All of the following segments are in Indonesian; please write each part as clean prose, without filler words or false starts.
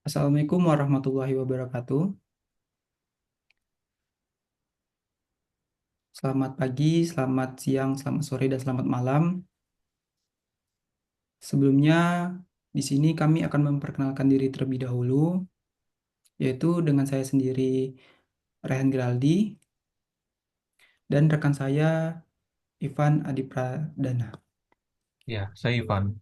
Assalamualaikum warahmatullahi wabarakatuh. Selamat pagi, selamat siang, selamat sore, dan selamat malam. Sebelumnya, di sini kami akan memperkenalkan diri terlebih dahulu, yaitu dengan saya sendiri, Rehan Giraldi, dan rekan saya, Ivan Adipradana. Ya, saya Ivan.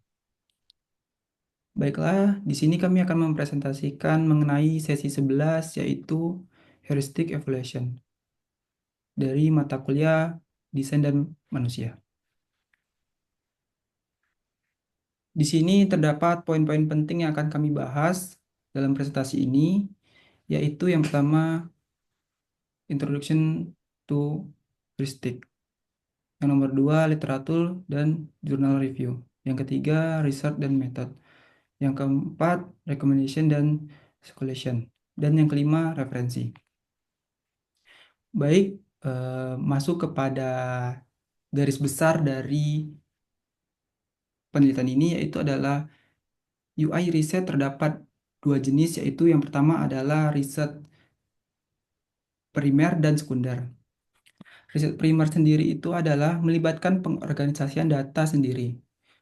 Baiklah, di sini kami akan mempresentasikan mengenai sesi 11, yaitu Heuristic Evaluation, dari mata kuliah Desain dan Manusia. Di sini terdapat poin-poin penting yang akan kami bahas dalam presentasi ini, yaitu yang pertama, Introduction to Heuristic. Yang nomor dua, literatur dan journal review. Yang ketiga, research dan method. Yang keempat, recommendation dan suggestion. Dan yang kelima, referensi. Baik, masuk kepada garis besar dari penelitian ini, yaitu adalah UI riset terdapat dua jenis, yaitu yang pertama adalah riset primer dan sekunder. Riset primer sendiri itu adalah melibatkan pengorganisasian data sendiri,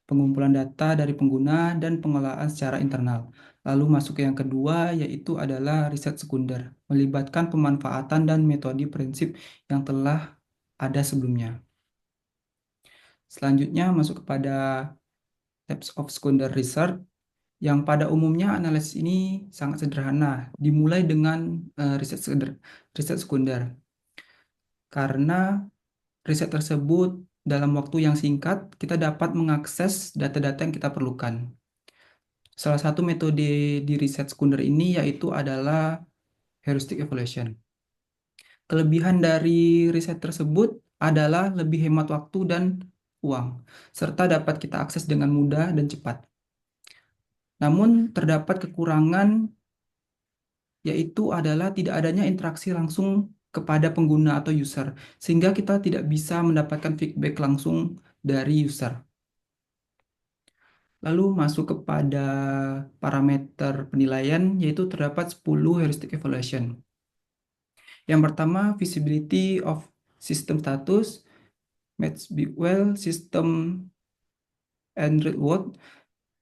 pengumpulan data dari pengguna, dan pengolahan secara internal. Lalu masuk ke yang kedua, yaitu adalah riset sekunder, melibatkan pemanfaatan dan metode prinsip yang telah ada sebelumnya. Selanjutnya masuk kepada types of secondary research, yang pada umumnya analisis ini sangat sederhana, dimulai dengan riset sekunder, karena riset tersebut dalam waktu yang singkat kita dapat mengakses data-data yang kita perlukan. Salah satu metode di riset sekunder ini yaitu adalah heuristic evaluation. Kelebihan dari riset tersebut adalah lebih hemat waktu dan uang, serta dapat kita akses dengan mudah dan cepat. Namun terdapat kekurangan, yaitu adalah tidak adanya interaksi langsung kepada pengguna atau user, sehingga kita tidak bisa mendapatkan feedback langsung dari user. Lalu masuk kepada parameter penilaian, yaitu terdapat 10 heuristic evaluation. Yang pertama, visibility of system status, match be well, system and reward.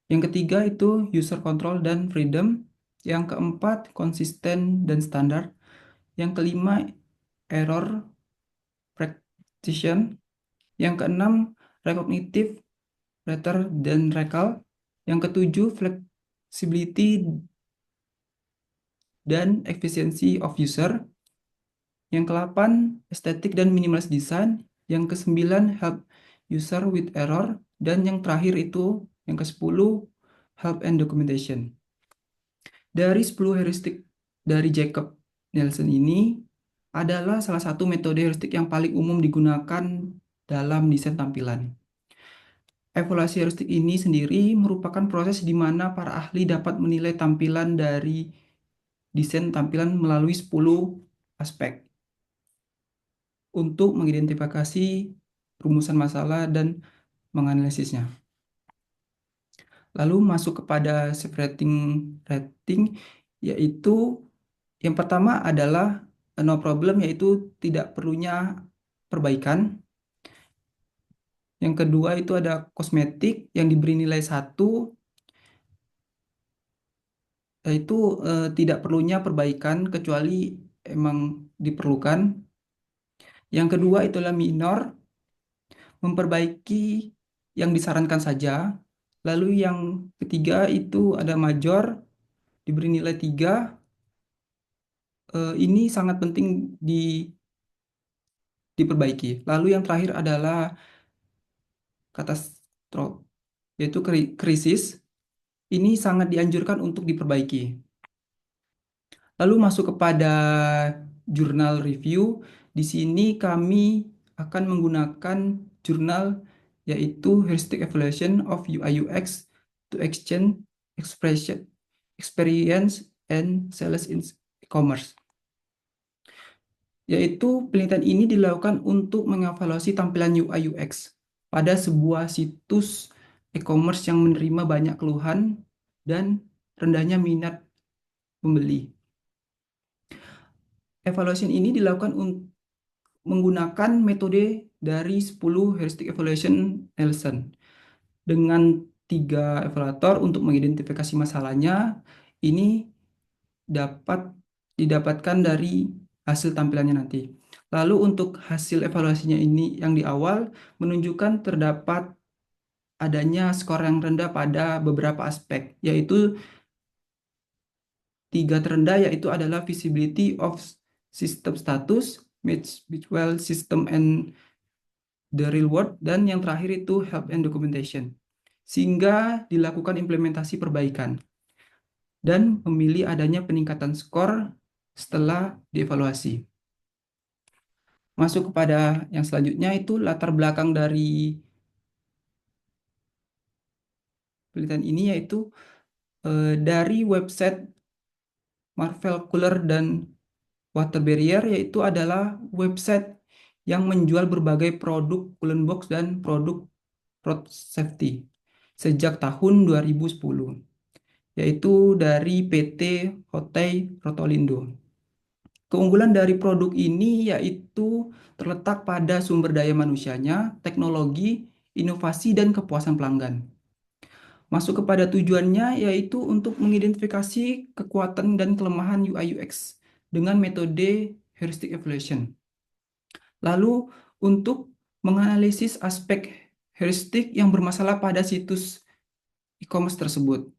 Yang ketiga itu user control dan freedom. Yang keempat, konsisten dan standar. Yang kelima, error precision. Yang keenam, recognitive rather than recall. Yang ketujuh, flexibility dan efisiensi of user. Yang ke-8, estetik dan minimalis design. Yang ke-9, help user with error. Dan yang terakhir itu, yang ke-10, help and documentation. Dari 10 heuristik dari Jacob Nielsen ini adalah salah satu metode heuristik yang paling umum digunakan dalam desain tampilan. Evaluasi heuristik ini sendiri merupakan proses di mana para ahli dapat menilai tampilan dari desain tampilan melalui 10 aspek untuk mengidentifikasi rumusan masalah dan menganalisisnya. Lalu masuk kepada rating, yaitu yang pertama adalah no problem, yaitu tidak perlunya perbaikan. Yang kedua itu ada kosmetik yang diberi nilai 1, yaitu tidak perlunya perbaikan kecuali emang diperlukan. Yang kedua itulah minor, memperbaiki yang disarankan saja. Lalu yang ketiga itu ada major, diberi nilai 3. Ini sangat penting diperbaiki. Lalu yang terakhir adalah katastrof, yaitu krisis. Ini sangat dianjurkan untuk diperbaiki. Lalu masuk kepada jurnal review. Di sini kami akan menggunakan jurnal, yaitu Heuristic Evaluation of UI UX to Exchange Expression Experience and Sales in E-commerce. Yaitu penelitian ini dilakukan untuk mengevaluasi tampilan UI UX pada sebuah situs e-commerce yang menerima banyak keluhan dan rendahnya minat pembeli. Evaluation ini dilakukan menggunakan metode dari 10 heuristic evaluation Nielsen. Dengan 3 evaluator untuk mengidentifikasi masalahnya, ini dapat didapatkan dari hasil tampilannya nanti. Lalu untuk hasil evaluasinya ini yang di awal menunjukkan terdapat adanya skor yang rendah pada beberapa aspek, yaitu 3 terendah yaitu adalah visibility of system status, match between system and the real world, dan yang terakhir itu help and documentation. Sehingga dilakukan implementasi perbaikan dan memilih adanya peningkatan skor setelah dievaluasi. Masuk kepada yang selanjutnya itu latar belakang dari penelitian ini, yaitu dari website Marvel Cooler dan Water Barrier, yaitu adalah website yang menjual berbagai produk coolant box dan produk road safety sejak tahun 2010, yaitu dari PT Hotel Rotolindo. Keunggulan dari produk ini yaitu terletak pada sumber daya manusianya, teknologi, inovasi, dan kepuasan pelanggan. Masuk kepada tujuannya yaitu untuk mengidentifikasi kekuatan dan kelemahan UI UX dengan metode heuristic evaluation. Lalu untuk menganalisis aspek heuristik yang bermasalah pada situs e-commerce tersebut.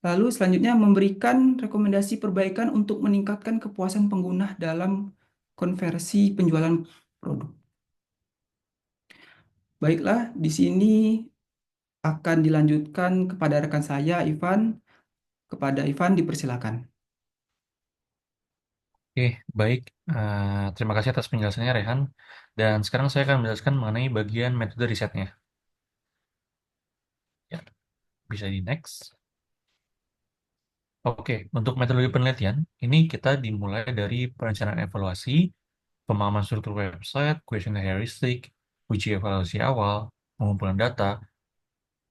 Lalu selanjutnya memberikan rekomendasi perbaikan untuk meningkatkan kepuasan pengguna dalam konversi penjualan produk. Baiklah, di sini akan dilanjutkan kepada rekan saya, Ivan. Kepada Ivan dipersilakan. Oke, baik. Terima kasih atas penjelasannya, Rehan. Dan sekarang saya akan menjelaskan mengenai bagian metode risetnya. Ya, bisa di next. Oke, untuk metodologi penelitian, ini kita dimulai dari perencanaan evaluasi, pemahaman struktur website, questionnaire heuristik, uji evaluasi awal, pengumpulan data,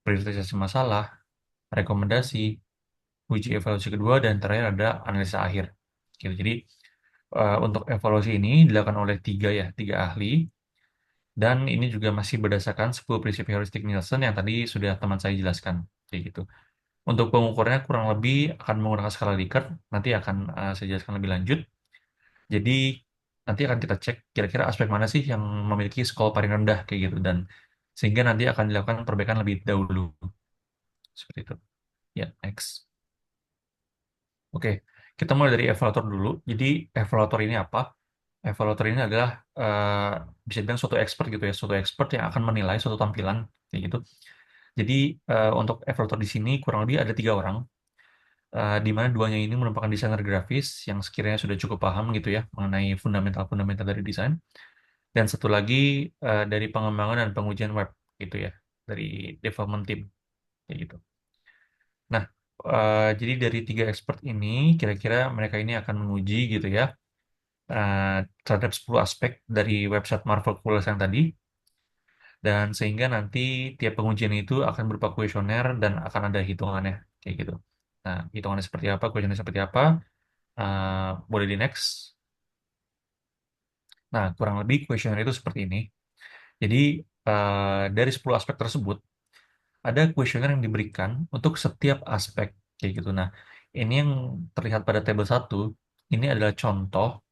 prioritisasi masalah, rekomendasi, uji evaluasi kedua, dan terakhir ada analisa akhir. Gitu. Jadi, untuk evaluasi ini dilakukan oleh tiga ahli, dan ini juga masih berdasarkan 10 prinsip heuristik Nielsen yang tadi sudah teman saya jelaskan. Kayak gitu. Untuk pengukurannya kurang lebih akan menggunakan skala Likert, nanti akan saya jelaskan lebih lanjut. Jadi nanti akan kita cek kira-kira aspek mana sih yang memiliki skor paling rendah kayak gitu, dan sehingga nanti akan dilakukan perbaikan lebih dahulu. Seperti itu. Ya, next. Oke, kita mulai dari evaluator dulu. Jadi evaluator ini apa? Evaluator ini adalah bisa dibilang suatu expert gitu ya, suatu expert yang akan menilai suatu tampilan kayak gitu. Jadi untuk evaluator di sini kurang lebih ada 3 orang, di mana duanya ini merupakan desainer grafis yang sekiranya sudah cukup paham gitu ya mengenai fundamental-fundamental dari desain, dan satu lagi dari pengembangan dan pengujian web gitu ya, dari development team kayak gitu. Nah, jadi dari 3 expert ini kira-kira mereka ini akan menguji gitu ya terhadap 10 aspek dari website Marvel Coolers yang tadi, dan sehingga nanti tiap pengujian itu akan berupa kuesioner dan akan ada hitungannya kayak gitu. Nah, hitungannya seperti apa, kuesionernya seperti apa, boleh di next. Nah, kurang lebih kuesioner itu seperti ini. Jadi dari 10 aspek tersebut ada kuesioner yang diberikan untuk setiap aspek kayak gitu. Nah, ini yang terlihat pada tabel 1 ini adalah contoh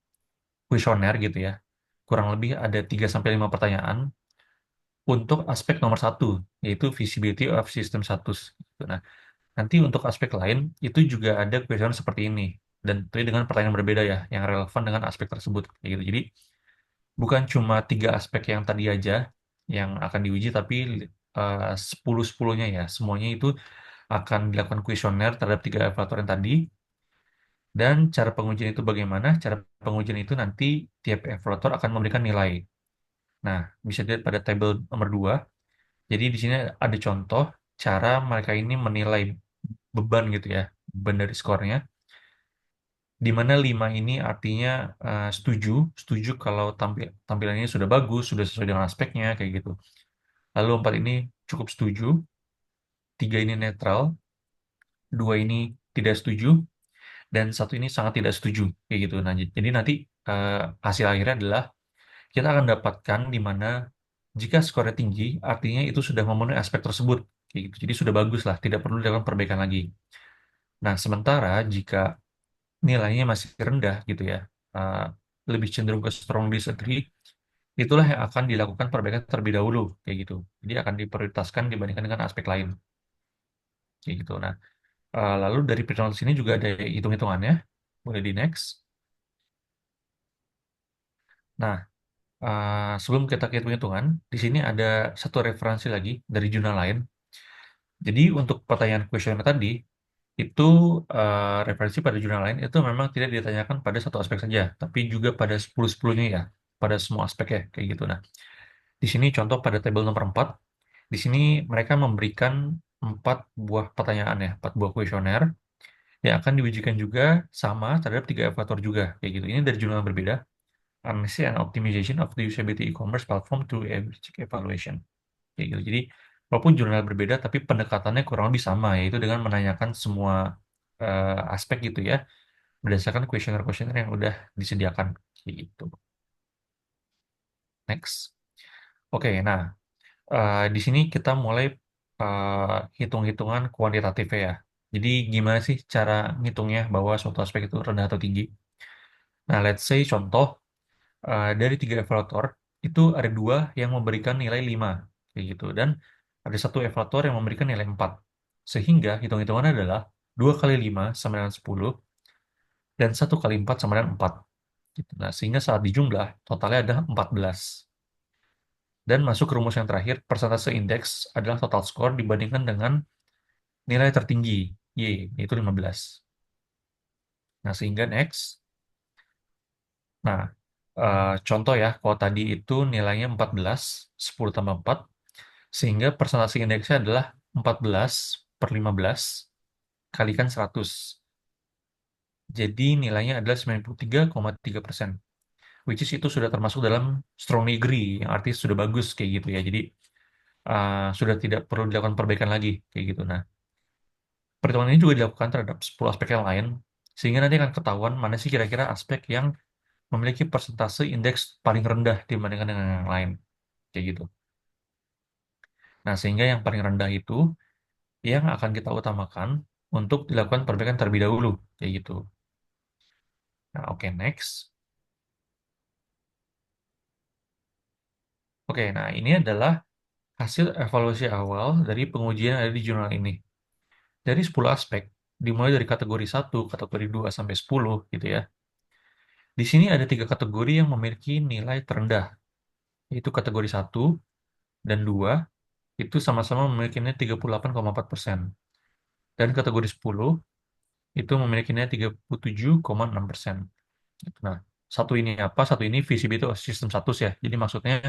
kuesioner gitu ya. Kurang lebih ada 3 sampai 5 pertanyaan untuk aspek nomor 1, yaitu visibility of system status. Gitu. Nah, nanti untuk aspek lain itu juga ada kuesioner seperti ini, dan tentunya dengan pertanyaan berbeda ya, yang relevan dengan aspek tersebut. Kayak gitu. Jadi bukan cuma 3 aspek yang tadi aja yang akan diuji, tapi 10-10-nya ya, semuanya itu akan dilakukan kuesioner terhadap 3 evaluator yang tadi. Dan cara pengujian itu bagaimana? Cara pengujian itu nanti tiap evaluator akan memberikan nilai. Nah, bisa dilihat pada tabel nomor 2. Jadi di sini ada contoh cara mereka ini menilai beban gitu ya, beban dari skornya. Di mana 5 ini artinya setuju, setuju kalau tampilannya sudah bagus, sudah sesuai dengan aspeknya kayak gitu. Lalu 4 ini cukup setuju, 3 ini netral, dua ini tidak setuju, dan satu ini sangat tidak setuju, kayak gitu. Nah, jadi nanti eh, hasil akhirnya adalah kita akan dapatkan di mana jika skornya tinggi, artinya itu sudah memenuhi aspek tersebut, kayak gitu. Jadi sudah bagus lah, tidak perlu dilakukan perbaikan lagi. Nah, sementara jika nilainya masih rendah gitu ya, eh, lebih cenderung ke strong disagree, itulah yang akan dilakukan perbaikan terlebih dahulu, kayak gitu. Jadi akan diprioritaskan dibandingkan dengan aspek lain, kayak gitu. Nah, lalu dari perhitungan sini juga ada hitung-hitungannya, boleh di next. Nah, sebelum kita ke hitung-hitungan, di sini ada satu referensi lagi dari jurnal lain. Jadi untuk pertanyaan kuesioner tadi, itu referensi pada jurnal lain itu memang tidak ditanyakan pada satu aspek saja, tapi juga pada 10-10-nya ya, pada semua aspek ya, kayak gitu. Nah, di sini contoh pada tabel nomor 4, di sini mereka memberikan 4 buah pertanyaan ya, 4 buah kuesioner yang akan diujikan juga sama terhadap 3 evaluator juga, kayak gitu. Ini dari jurnal yang berbeda, Analysis and Optimization of the Usability E-commerce Platform through Average Evaluation. Kayak gitu. Jadi, walaupun jurnal berbeda, tapi pendekatannya kurang lebih sama, yaitu dengan menanyakan semua aspek gitu ya, berdasarkan kuesioner-kuesioner yang udah disediakan. Kayak gitu. Next. Oke, nah, di sini kita mulai hitung-hitungan kuantitatifnya ya. Jadi, gimana sih cara ngitungnya bahwa suatu aspek itu rendah atau tinggi? Nah, let's say contoh, dari 3 evaluator, itu ada 2 yang memberikan nilai 5, kayak gitu. Dan ada satu evaluator yang memberikan nilai 4. Sehingga hitung-hitungannya adalah 2 kali 5 sama dengan 10, dan 1 kali 4 sama dengan 4. Gitu. Nah, sehingga saat dijumlah, totalnya adalah 14. Dan masuk ke rumus yang terakhir, persentase indeks adalah total skor dibandingkan dengan nilai tertinggi, Y, yaitu 15. Nah, sehingga next. Nah, contoh ya, kalau tadi itu nilainya 14, 10 tambah 4, sehingga persentase indeksnya adalah 14 per 15 kalikan 100. Jadi nilainya adalah 93,3%. Which is itu sudah termasuk dalam strongly agree, yang artinya sudah bagus kayak gitu ya. Jadi sudah tidak perlu dilakukan perbaikan lagi kayak gitu. Nah, perhitungan ini juga dilakukan terhadap 10 aspek yang lain, sehingga nanti akan ketahuan mana sih kira-kira aspek yang memiliki persentase indeks paling rendah dibandingkan dengan yang lain, kayak gitu. Nah, sehingga yang paling rendah itu yang akan kita utamakan untuk dilakukan perbaikan terlebih dahulu, kayak gitu. Nah, oke, next. Oke, nah ini adalah hasil evaluasi awal dari pengujian yang ada di jurnal ini. Dari 10 aspek, dimulai dari kategori 1, kategori 2 sampai 10 gitu ya. Di sini ada 3 kategori yang memiliki nilai terendah, yaitu kategori 1 dan 2 itu sama-sama memiliki nilai 38,4%. Dan kategori 10 itu memiliki nilai 37,6%. Nah, satu ini apa? Satu ini visibility of system status ya. Jadi maksudnya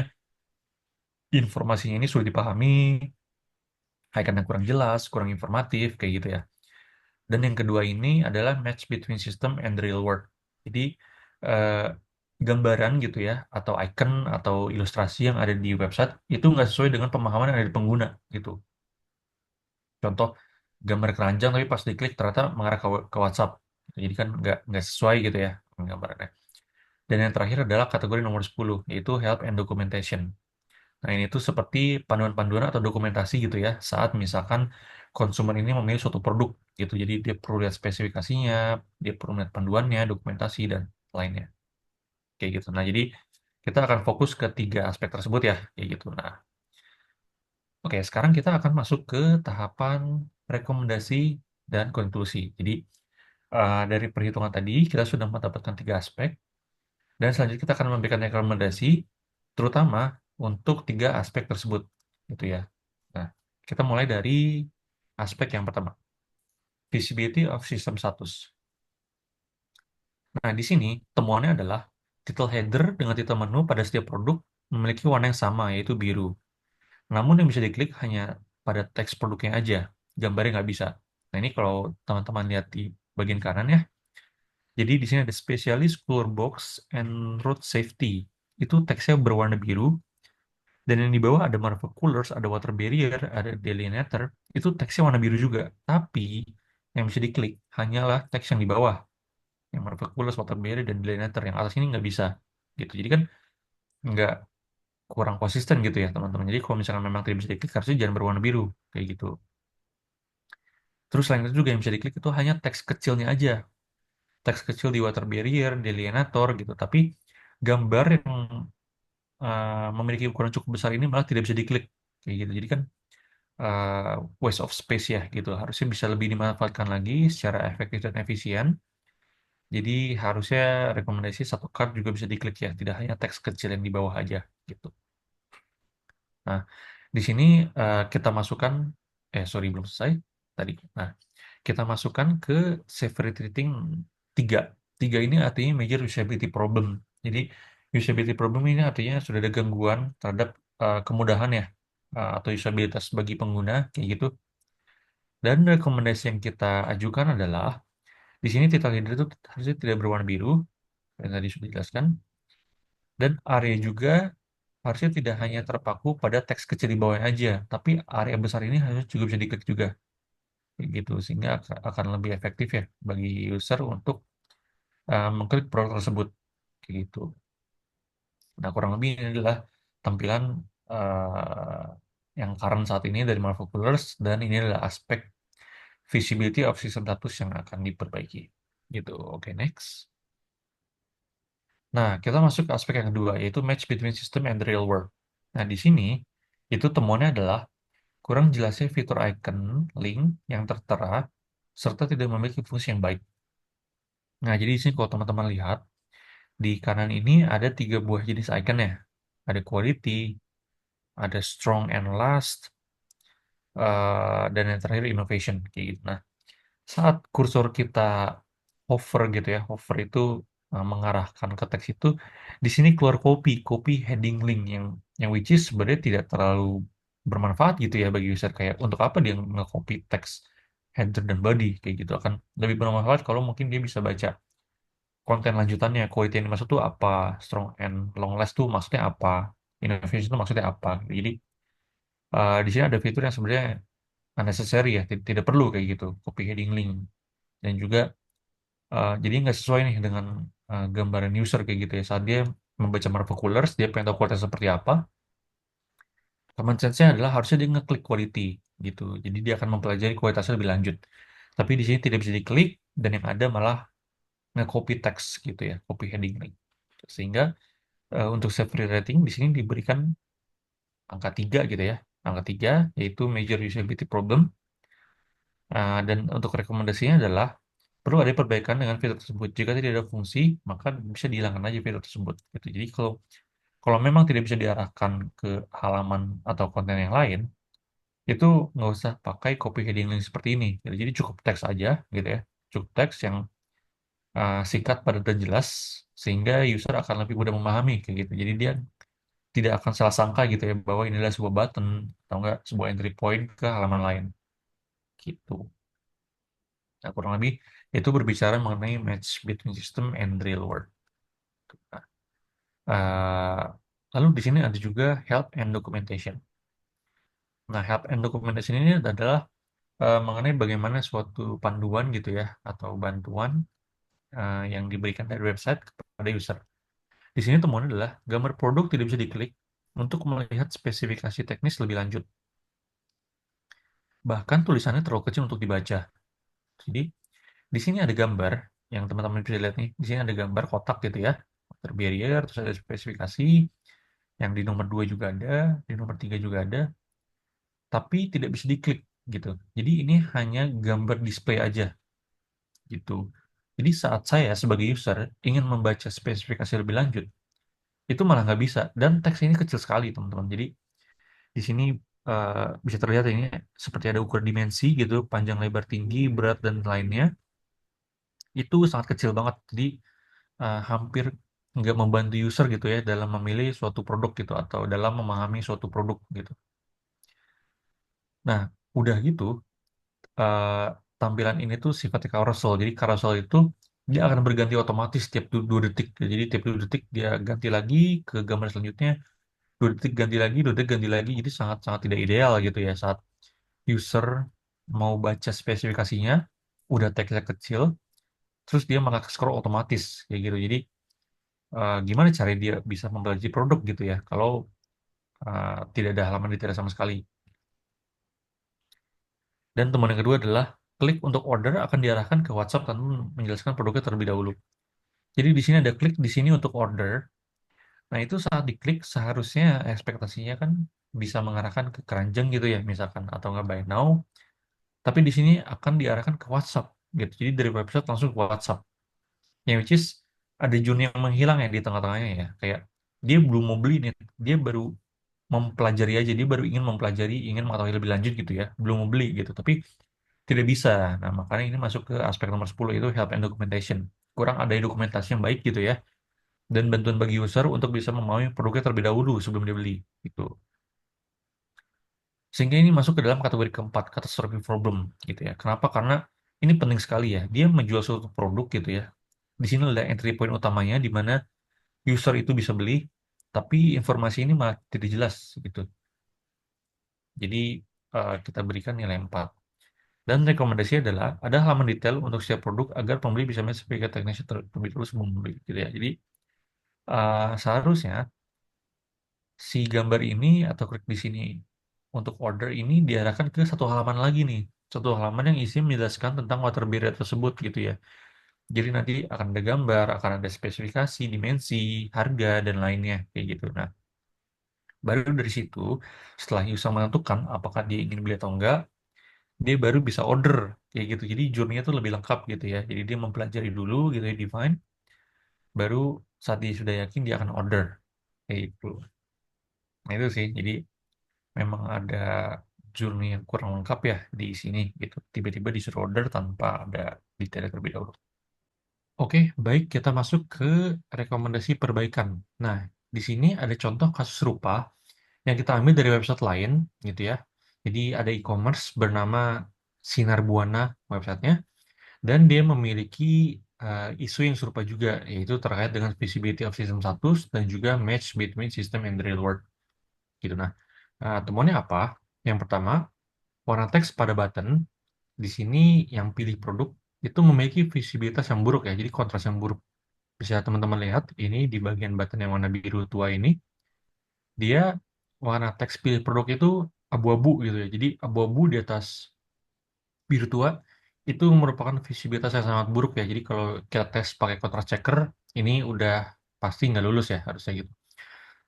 informasinya ini sulit dipahami, icon yang kurang jelas, kurang informatif, kayak gitu ya. Dan yang kedua ini adalah match between system and real world. Jadi eh, gambaran gitu ya, atau icon atau ilustrasi yang ada di website itu nggak sesuai dengan pemahaman yang ada di pengguna gitu. Contoh gambar keranjang tapi pas diklik ternyata mengarah ke WhatsApp. Jadi kan nggak sesuai gitu ya gambarnya. Dan yang terakhir adalah kategori nomor 10, yaitu help and documentation. Nah, ini tuh seperti panduan-panduan atau dokumentasi gitu ya, saat misalkan konsumen ini memilih suatu produk gitu. Jadi dia perlu lihat spesifikasinya, dia perlu lihat panduannya, dokumentasi, dan lainnya. Kayak gitu. Nah, jadi kita akan fokus ke 3 aspek tersebut ya, kayak gitu. Nah, oke, sekarang kita akan masuk ke tahapan rekomendasi dan konklusi. Jadi, dari perhitungan tadi, kita sudah mendapatkan 3 aspek, dan selanjutnya kita akan memberikan rekomendasi, terutama untuk 3 aspek tersebut, gitu ya. Nah, kita mulai dari aspek yang pertama, visibility of system status. Nah, di sini temuannya adalah title header dengan title menu pada setiap produk memiliki warna yang sama, yaitu biru. Namun yang bisa diklik hanya pada teks produknya aja, gambarnya nggak bisa. Nah, ini kalau teman-teman lihat di bagian kanan ya, jadi di sini ada spesialis color box and road safety. Itu teksnya berwarna biru, dan yang di bawah ada marble colors, ada water barrier, ada delineator, itu teksnya warna biru juga. Tapi yang bisa diklik hanyalah teks yang di bawah, yang Marvelous, Water Barrier, dan Delineator. Yang atas ini nggak bisa gitu. Jadi kan nggak, kurang konsisten gitu ya teman-teman. Jadi kalau misalkan memang tidak bisa diklik, harusnya jangan berwarna biru kayak gitu. Terus selain itu juga yang bisa diklik itu hanya teks kecilnya aja, teks kecil di Water Barrier, Delineator gitu. Tapi gambar yang memiliki ukuran cukup besar ini malah tidak bisa diklik kayak gitu. Jadi kan waste of space ya gitu. Harusnya bisa lebih dimanfaatkan lagi secara efektif dan efisien. Jadi harusnya rekomendasi satu card juga bisa diklik ya, tidak hanya teks kecil yang di bawah aja gitu. Nah, di sini kita masukkan, sorry belum selesai tadi. Nah, kita masukkan ke severity rating 3. 3 ini artinya major usability problem. Jadi usability problem ini artinya sudah ada gangguan terhadap kemudahan ya, atau usabilitas bagi pengguna kayak gitu. Dan rekomendasi yang kita ajukan adalah di sini title header itu harusnya tidak berwarna biru, yang tadi sudah dijelaskan. Dan area juga harusnya tidak hanya terpaku pada teks kecil di bawahnya aja, tapi area besar ini harus juga bisa diklik juga, kayak gitu, sehingga akan lebih efektif ya bagi user untuk mengklik produk tersebut, kayak gitu. Nah, kurang lebih ini adalah tampilan uh, yang current saat ini dari Marvel Colors, dan ini adalah aspek visibility of system status yang akan diperbaiki, gitu. Oke, next. Nah, kita masuk ke aspek yang kedua, yaitu match between system and the real world. Nah, di sini itu temuannya adalah kurang jelasnya fitur icon link yang tertera serta tidak memiliki fungsi yang baik. Nah, jadi di sini kalau teman-teman lihat, di kanan ini ada 3 buah jenis icon ya. Ada quality, ada strong and last, dan yang terakhir innovation kayak gitu. Nah, saat kursor kita hover gitu ya, hover itu mengarahkan ke teks itu, di sini keluar copy heading link yang which is sebenarnya tidak terlalu bermanfaat gitu ya bagi user. Kayak untuk apa dia nge-copy teks header dan body kayak gitu, akan lebih bermanfaat kalau mungkin dia bisa baca konten lanjutannya, quality yang dimaksud tuh apa, strong and long last tuh maksudnya apa, innovation tuh maksudnya apa. Jadi di sini ada fitur yang sebenarnya unnecessary ya, tidak perlu kayak gitu, copy heading link. Dan juga jadi nggak sesuai nih dengan gambaran user kayak gitu ya. Saat dia membaca Marvel Colors, dia pengen tahu kualitas seperti apa. Common sense-nya adalah harusnya dia ngeklik quality gitu. Jadi dia akan mempelajari kualitasnya lebih lanjut. Tapi di sini tidak bisa diklik, dan yang ada malah nge-copy teks gitu ya, copy heading link. Sehingga untuk severity rating di sini diberikan angka 3 gitu ya. Angka 3 yaitu major usability problem. Dan untuk rekomendasinya adalah perlu ada perbaikan dengan fitur tersebut. Jika tidak ada fungsi, maka bisa dihilangkan aja fitur tersebut. Gitu. Jadi kalau kalau memang tidak bisa diarahkan ke halaman atau konten yang lain, itu nggak usah pakai copy heading link seperti ini. Gitu. Jadi cukup teks aja, gitu ya. Cukup teks yang singkat, padat, dan jelas, sehingga user akan lebih mudah memahami kayak gitu. Jadi dia tidak akan salah sangka gitu ya bahwa ini adalah sebuah button atau enggak sebuah entry point ke halaman lain. Gitu. Nah, kurang lebih itu berbicara mengenai match between system and real world. Nah, eh, lalu di sini ada juga help and documentation. Nah, help and documentation ini adalah mengenai bagaimana suatu panduan gitu ya, atau bantuan yang diberikan dari website kepada user. Di sini temuannya adalah gambar produk tidak bisa diklik untuk melihat spesifikasi teknis lebih lanjut. Bahkan tulisannya terlalu kecil untuk dibaca. Jadi di sini ada gambar yang teman-teman bisa lihat nih. Di sini ada gambar kotak gitu ya, water barrier, terus ada spesifikasi yang di nomor 2 juga ada, di nomor 3 juga ada, tapi tidak bisa diklik gitu. Jadi ini hanya gambar display aja gitu. Jadi saat saya sebagai user ingin membaca spesifikasi lebih lanjut, itu malah nggak bisa. Dan teks ini kecil sekali teman-teman. Jadi di sini bisa terlihat ini seperti ada ukuran dimensi gitu, panjang, lebar, tinggi, berat, dan lainnya. Itu sangat kecil banget. Jadi hampir nggak membantu user gitu ya dalam memilih suatu produk gitu atau dalam memahami suatu produk gitu. Nah, udah gitu eh, tampilan ini tuh sifatnya carousel. Jadi carousel itu dia akan berganti otomatis tiap 2 detik. Jadi tiap 2 detik dia ganti lagi ke gambar selanjutnya, 2 detik ganti lagi, 2 detik ganti lagi. Jadi sangat sangat tidak ideal gitu ya saat user mau baca spesifikasinya. udah teksnya kecil, terus dia malah scroll otomatis kayak gitu. Jadi gimana cara dia bisa mempelajari produk gitu ya kalau tidak ada halaman detail sama sekali. Dan temuan yang kedua adalah klik untuk order akan diarahkan ke WhatsApp tanpa menjelaskan produknya terlebih dahulu. Jadi di sini ada klik di sini untuk order. Nah, itu saat diklik seharusnya ekspektasinya kan bisa mengarahkan ke keranjang gitu ya, misalkan atau nggak buy now. Tapi di sini akan diarahkan ke WhatsApp gitu. Jadi dari website langsung ke WhatsApp. Yang which is ada Jun yang menghilang ya di tengah-tengahnya ya. Kayak dia belum mau beli nih, dia baru mempelajari aja, dia baru ingin mempelajari, ingin mengetahui lebih lanjut gitu ya, belum mau beli gitu. Tapi tidak bisa. Nah, makanya ini masuk ke aspek nomor 10 itu help and documentation. Kurang ada dokumentasi yang baik gitu ya. Dan bantuan bagi user untuk bisa memahami produknya terlebih dahulu sebelum dia beli. Gitu. Sehingga ini masuk ke dalam kategori keempat, catastrophic problem gitu ya. Kenapa? Karena ini penting sekali ya. Dia menjual suatu produk gitu ya. Di sini ada entry point utamanya di mana user itu bisa beli, tapi informasi ini malah tidak jelas gitu. Jadi kita berikan nilai 4. Dan rekomendasi adalah ada halaman detail untuk setiap produk agar pembeli bisa melihat spesifikasi teknisnya terlebih dahulu sebelum membeli gitu ya. Jadi seharusnya si gambar ini atau klik di sini untuk order ini diarahkan ke satu halaman lagi nih. Satu halaman yang isinya menjelaskan tentang water barrier tersebut gitu ya. Jadi nanti akan ada gambar, akan ada spesifikasi, dimensi, harga, dan lainnya kayak gitu. Nah, baru dari situ setelah user menentukan apakah dia ingin beli atau enggak, dia baru bisa order kayak gitu. Jadi journey-nya tuh lebih lengkap gitu ya. Jadi dia mempelajari dulu gitu ya, define, baru saat dia sudah yakin dia akan order kayak gitu. Nah itu sih, jadi memang ada journey yang kurang lengkap ya di sini gitu. Tiba-tiba disuruh order tanpa ada detail terlebih dahulu. Oke, baik kita masuk ke rekomendasi perbaikan. Nah, di sini ada contoh kasus serupa yang kita ambil dari website lain gitu ya. Jadi ada e-commerce bernama Sinar Buana websitenya dan dia memiliki isu yang serupa juga yaitu terkait dengan visibility of system status dan juga match between system and real world gitu. Nah, temuannya apa? Yang pertama, warna teks pada button di sini yang pilih produk itu memiliki visibilitas yang buruk ya, jadi kontras yang buruk. Bisa teman-teman lihat ini di bagian button yang warna biru tua ini, dia warna teks pilih produk itu abu-abu gitu ya. Jadi abu-abu di atas biru tua itu merupakan visibilitas yang sangat buruk ya. Jadi kalau kita tes pakai kontras checker, ini udah pasti nggak lulus ya harusnya gitu.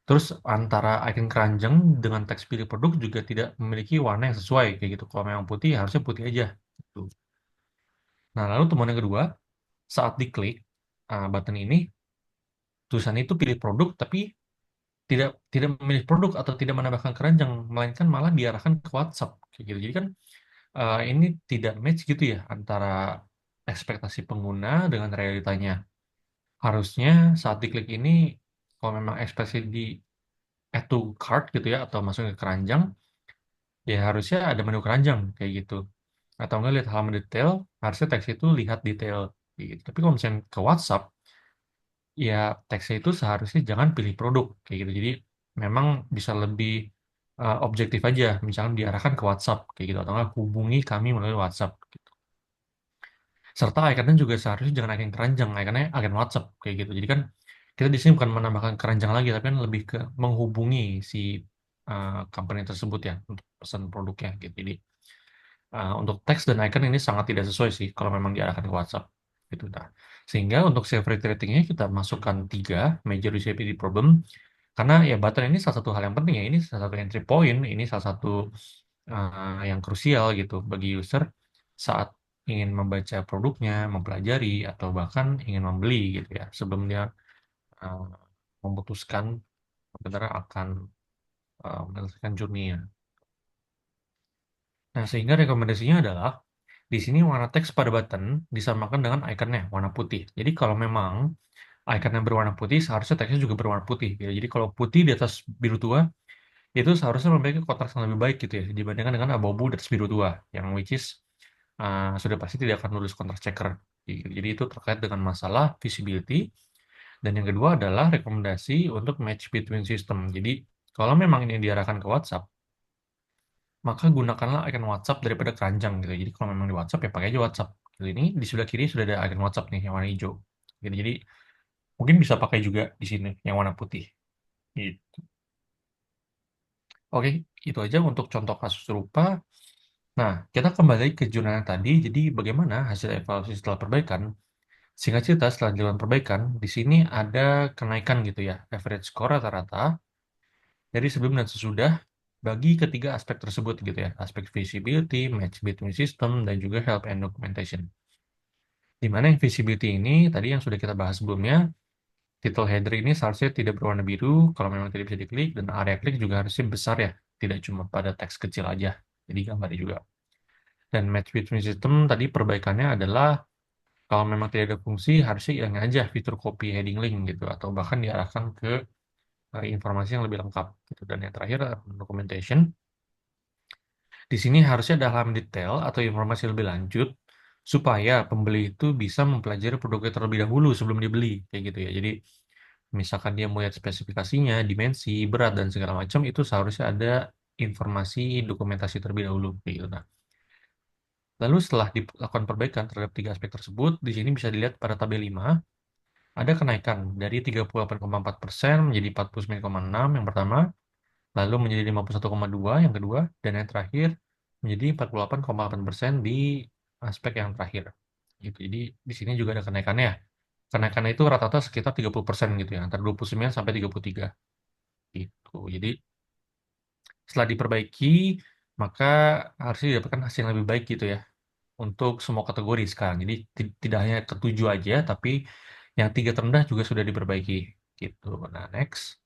Terus antara icon keranjang dengan teks pilih produk juga tidak memiliki warna yang sesuai kayak gitu. Kalau memang putih harusnya putih aja. Gitu. Nah lalu temuan yang kedua, saat diklik button ini, tulisan itu pilih produk tapi tidak tidak memilih produk atau tidak menambahkan keranjang, melainkan malah diarahkan ke WhatsApp kayak gitu. Jadi kan ini tidak match gitu ya antara ekspektasi pengguna dengan realitanya. Harusnya saat diklik ini, kalau memang ekspektasi di add to cart gitu ya atau masuk ke keranjang, ya harusnya ada menu keranjang kayak gitu. Atau nggak lihat halaman detail, harusnya teks itu lihat detail kayak gitu. Tapi kalau misalnya ke WhatsApp, ya teksnya itu seharusnya jangan pilih produk kayak gitu. Jadi memang bisa lebih objektif aja, misalnya diarahkan ke WhatsApp kayak gitu atau nggak hubungi kami melalui WhatsApp gitu. Serta ikonnya juga seharusnya jangan icon keranjang, ikonnya icon WhatsApp kayak gitu. Jadi kan kita di sini bukan menambahkan keranjang lagi, tapi kan lebih ke menghubungi si company tersebut ya untuk pesan produknya gitu. Jadi untuk teks dan icon ini sangat tidak sesuai sih kalau memang diarahkan ke WhatsApp gitu. Nah, sehingga untuk severity ratingnya kita masukkan 3 major usability problem karena ya button ini salah satu hal yang penting ya, ini salah satu entry point, ini salah satu yang krusial gitu bagi user saat ingin membaca produknya, mempelajari atau bahkan ingin membeli gitu ya sebelum dia uh, memutuskan benar akan menyelesaikan journey-nya. Nah, sehingga rekomendasinya adalah di sini warna teks pada button disamakan dengan ikonnya warna putih. Jadi kalau memang ikonnya berwarna putih, seharusnya teksnya juga berwarna putih. Ya. Jadi kalau putih di atas biru tua, itu seharusnya memiliki kontras yang lebih baik gitu ya, dibandingkan dengan abu-abu di atas biru tua, yang which is sudah pasti tidak akan lulus kontras checker. Jadi itu terkait dengan masalah visibility. Dan yang kedua adalah rekomendasi untuk match between system. Jadi kalau memang ini diarahkan ke WhatsApp, maka gunakanlah icon WhatsApp daripada keranjang gitu. Jadi kalau memang di WhatsApp ya pakai aja WhatsApp. Ini di sebelah kiri sudah ada icon WhatsApp nih yang warna hijau. Jadi mungkin bisa pakai juga di sini yang warna putih. Gitu. Oke, itu aja untuk contoh kasus serupa. Nah, kita kembali ke jurnal yang tadi. Jadi bagaimana hasil evaluasi setelah perbaikan? Singkat cerita, setelah dilakukan perbaikan, di sini ada kenaikan gitu ya, average score rata-rata dari sebelum dan sesudah bagi ketiga aspek tersebut gitu ya, aspek visibility, match between system, dan juga help and documentation. Di mana yang visibility ini, tadi yang sudah kita bahas sebelumnya, title header ini seharusnya tidak berwarna biru kalau memang tidak bisa diklik, dan area klik juga harusnya besar ya, tidak cuma pada teks kecil aja, jadi gambarnya juga. Dan match between system tadi perbaikannya adalah kalau memang tidak ada fungsi, harusnya hilangin aja fitur copy heading link gitu, atau bahkan diarahkan ke informasi yang lebih lengkap gitu. Dan yang terakhir, documentation. Di sini harusnya ada halaman detail atau informasi lebih lanjut supaya pembeli itu bisa mempelajari produknya terlebih dahulu sebelum dibeli, kayak gitu ya. Jadi misalkan dia mau lihat spesifikasinya, dimensi, berat dan segala macam itu seharusnya ada informasi dokumentasi terlebih dahulu, kayak gitu. Nah, lalu setelah dilakukan perbaikan terhadap tiga aspek tersebut, di sini bisa dilihat pada tabel 5 ada kenaikan dari 38,4% menjadi 49,6 yang pertama, lalu menjadi 51,2 yang kedua, dan yang terakhir menjadi 48,8% di aspek yang terakhir. Gitu. Jadi di sini juga ada kenaikannya. Kenaikannya itu rata-rata sekitar 30% gitu ya, antara 29 sampai 33 gitu. Jadi setelah diperbaiki, maka harusnya didapatkan hasil yang lebih baik gitu ya untuk semua kategori sekarang. Jadi tidak hanya ketujuh aja, tapi yang tiga terendah juga sudah diperbaiki gitu. Nah, next.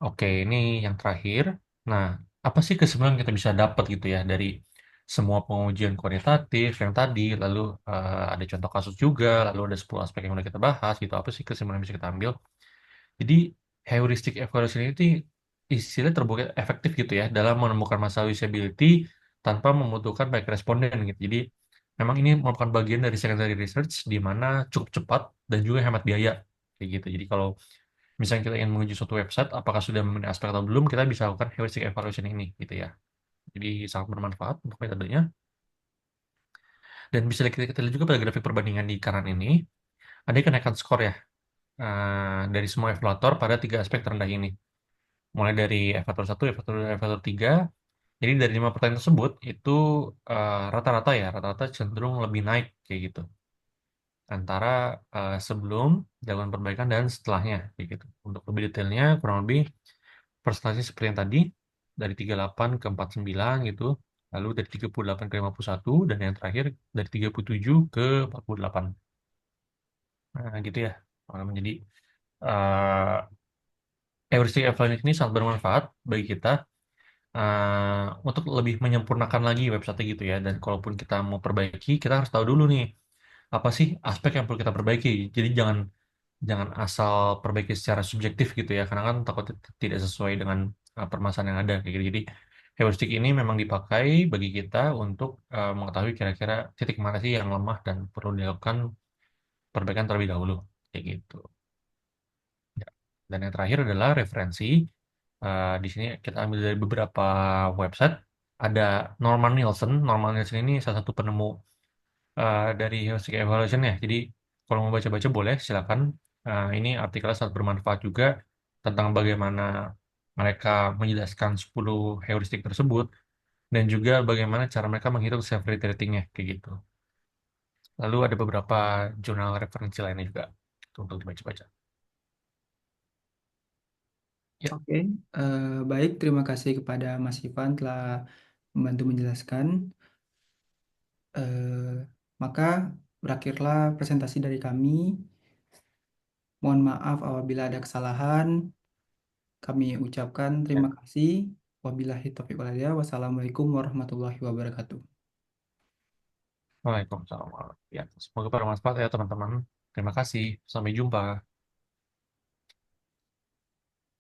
Oke, ini yang terakhir. Nah, apa sih kesimpulan yang kita bisa dapat gitu ya dari semua pengujian kualitatif yang tadi, lalu ada contoh kasus juga, lalu ada 10 aspek yang udah kita bahas gitu. Apa sih kesimpulan yang bisa kita ambil? Jadi, heuristic evaluation ini istilahnya terbukti efektif gitu ya dalam menemukan masalah usability tanpa membutuhkan banyak responden gitu. Jadi, memang ini merupakan bagian dari secondary research di mana cukup cepat dan juga hemat biaya kayak gitu. Jadi, kalau misalnya kita ingin menguji suatu website, apakah sudah memenuhi aspek atau belum, kita bisa lakukan heuristic evaluation ini, gitu ya. Jadi sangat bermanfaat untuk metodenya. Dan bisa kita lihat juga pada grafik perbandingan di kanan ini, ada kenaikan skor ya dari semua evaluator pada tiga aspek terendah ini. Mulai dari evaluator 1, evaluator 2, evaluator 3. Jadi dari 5 pertanyaan tersebut, itu rata-rata ya, rata-rata cenderung lebih naik kayak gitu. Antara sebelum dilakukan perbaikan dan setelahnya kayak gitu. Untuk lebih detailnya, kurang lebih presentasi seperti yang tadi dari 38 ke 49 gitu, lalu dari 38 ke 51 dan yang terakhir dari 37 ke 48. Nah, gitu ya. Jadi uh, heuristic evaluation ini sangat bermanfaat bagi kita untuk lebih menyempurnakan lagi website gitu ya. Dan kalaupun kita mau perbaiki, kita harus tahu dulu nih apa sih aspek yang perlu kita perbaiki. Jadi jangan jangan asal perbaiki secara subjektif gitu ya, karena kan takut tidak sesuai dengan permasalahan yang ada kayak gitu. Jadi heuristik ini memang dipakai bagi kita untuk mengetahui kira-kira titik mana sih yang lemah dan perlu dilakukan perbaikan terlebih dahulu kayak gitu. Ya. Dan yang terakhir adalah referensi. Di sini kita ambil dari beberapa website. Ada Norman Nielsen. Norman Nielsen ini salah satu penemu dari heuristic evaluation ya. Jadi kalau mau baca-baca boleh, silakan. Ini artikelnya sangat bermanfaat juga tentang bagaimana mereka menjelaskan 10 heuristik tersebut dan juga bagaimana cara mereka menghitung severity ratingnya kayak gitu. Lalu ada beberapa jurnal referensi lainnya juga untuk dibaca-baca. Ya, Oke, baik. Terima kasih kepada Mas Ivan telah membantu menjelaskan. Eh, Maka berakhirlah presentasi dari kami. Mohon maaf apabila ada kesalahan. Kami ucapkan ya. terima kasih. Wabillahi taufiq wal hidayah. Wassalamualaikum warahmatullahi wabarakatuh. Waalaikumsalam. Ya, semoga bermanfaat ya teman-teman. Terima kasih. Sampai jumpa.